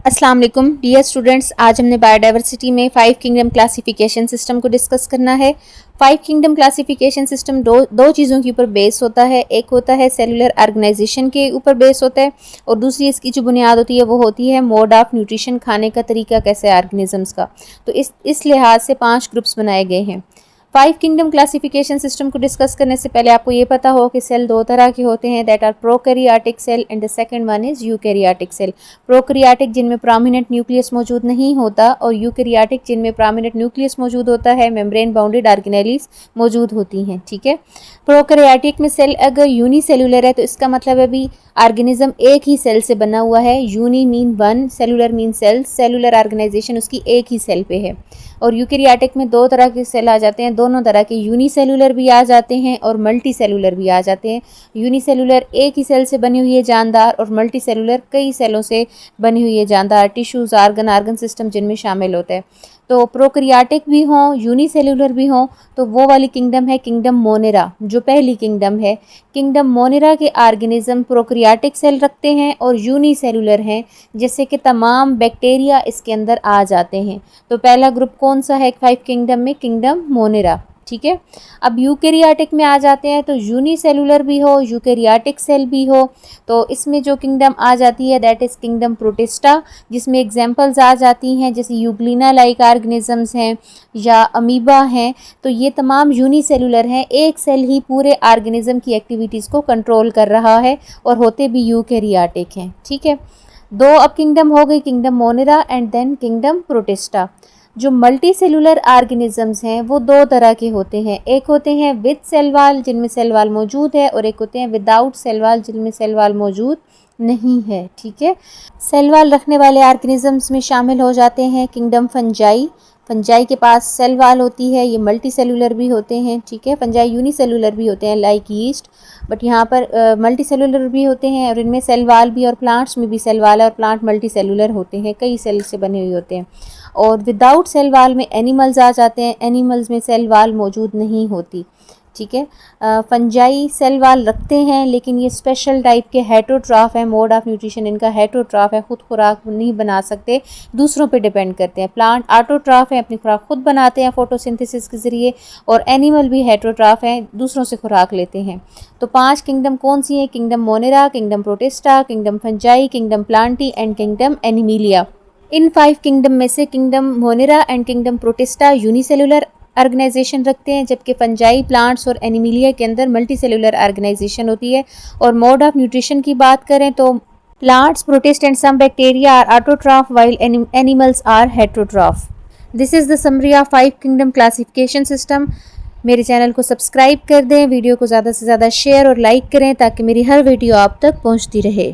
अस्सलाम वालेकुम dear students, आज हमने बायोडाइवर्सिटी में 5 किंगडम क्लासिफिकेशन सिस्टम को डिस्कस करना है। 5 किंगडम क्लासिफिकेशन सिस्टम दो चीज़ों के ऊपर बेस होता है। एक होता है सेलुलर ऑर्गेनाइजेशन के ऊपर बेस होता है और दूसरी इसकी जो बुनियाद होती है वो होती है मोड ऑफ न्यूट्रिशन, खाने का तरीका कैसे ऑर्गेनिजम्स का। तो इस लिहाज से 5 ग्रुप्स बनाए गए हैं। 5 किंगडम क्लासिफिकेशन सिस्टम को डिस्कस करने से पहले आपको ये पता हो कि सेल दो तरह के होते हैं, that are prokaryotic cell and the second one is eukaryotic cell. Prokaryotic जिनमें प्रोमिनेंट न्यूक्लियस मौजूद नहीं होता और यूकैरियोटिक जिनमें प्रोमिनेंट न्यूक्लियस मौजूद होता है, मेम्ब्रेन बाउंडेड ऑर्गेनेलीज मौजूद होती हैं। ठीक है, प्रोकैरियोटिक में सेल अगर यूनिसेलुलर है तो इसका मतलब है भी ऑर्गेनिज्म एक ही सेल से बना हुआ है। Uni mean one, cellular mean cell, cellular organization उसकी एक ही सेल पे है। और यूकैरियोटिक में दो तरह के सेल आ जाते हैं, दोनों तरह के यूनिसेलुलर भी आ जाते हैं और मल्टी सेलुलर भी आ जाते हैं। यूनिसेलुलर एक ही सेल से बनी हुई है जानदार, और मल्टी सेलुलर कई सेलों से बनी हुई है जानदार, टिश्यूज, ऑर्गन सिस्टम जिनमें शामिल होता है। तो प्रोकैरियोटिक भी हों, यूनिसेलुलर भी हों, तो वो वाली किंगडम है किंगडम मोनेरा, जो पहली किंगडम है। किंगडम मोनेरा के ऑर्गेनिज्म प्रोकैरियोटिक सेल रखते हैं और यूनिसेलुलर हैं, जैसे कि तमाम बैक्टीरिया इसके अंदर आ जाते हैं। तो पहला ग्रुप कौन सा है 5 किंगडम में? Kingdom Monera. ठीक है, अब यूकैरियोटिक में आ जाते हैं तो यूनिसेलुलर भी हो, यूकैरियोटिक सेल भी हो, तो इसमें जो किंगडम आ जाती है दैट इज़ किंगडम प्रोटिस्टा, जिसमें एग्जांपल्स आ जाती हैं जैसे यूग्लिना लाइक ऑर्गेनिजम्स हैं या अमीबा हैं। तो ये तमाम यूनिसेलुलर हैं, एक सेल ही पूरे ऑर्गेनिज्म की एक्टिविटीज़ को कंट्रोल कर रहा है और होते भी यूकैरियोटिक हैं। ठीक है, दो अब किंगडम हो गई, kingdom Monera and then kingdom Protista. जो मल्टी सेलुलर ऑर्गेनिजम्स हैं वो दो तरह के होते हैं, एक होते हैं विद सेल वाल जिनमें सेल वाल मौजूद है, और एक होते हैं विदाउट सेल वाल जिनमें सेल वाल मौजूद नहीं है। ठीक है, सेल वाल रखने वाले ऑर्गेनिजम्स में शामिल हो जाते हैं किंगडम फंजाई। फंजाई के पास सेल वाल होती है, ये मल्टी सेलुलर भी होते हैं। ठीक है, फंजाई यूनिसेलुलर भी होते हैं लाइक यीस्ट, बट यहाँ पर मल्टी सेलुलर भी होते हैं और इनमें सेल वाल भी, और प्लांट्स में भी सेल वाल है और प्लांट मल्टी सेलुलर होते हैं, कई सेल से बने हुए होते हैं। और विदाउट सेल वाल में एनिमल्स आ जाते हैं, एनिमल्स में सेल वाल मौजूद नहीं होती। ठीक है, फंजाई सेल वाल रखते हैं लेकिन ये स्पेशल टाइप के हेटरोट्रॉफ है, मोड ऑफ न्यूट्रिशन इनका हेटरोट्रॉफ है, खुद खुराक नहीं बना सकते, दूसरों पे डिपेंड करते हैं। प्लांट ऑटोट्रॉफ है, अपनी खुराक खुद बनाते हैं फोटोसिंथेसिस के ज़रिए, और एनिमल भी हेटरोट्रॉफ हैं, दूसरों से खुराक लेते हैं। तो 5 किंगडम कौन सी हैं? Kingdom Monera, kingdom Protista, kingdom Fungi, kingdom Plantae and kingdom Animalia. इन 5 किंगडम में से kingdom Monera and kingdom Protista unicellular organization रखते हैं, जबकि फंजाई, प्लांट्स और एनिमिलिया के अंदर मल्टी सेलुलर ऑर्गेनाइजेशन होती है। और मोड ऑफ न्यूट्रिशन की बात करें तो plants, protist and some bacteria are autotroph while animals are heterotroph. This is the summary of 5 kingdom classification system. मेरे चैनल को सब्सक्राइब कर दें, वीडियो को ज़्यादा से ज़्यादा शेयर और लाइक करें ताकि मेरी हर वीडियो आप तक पहुँचती रहे।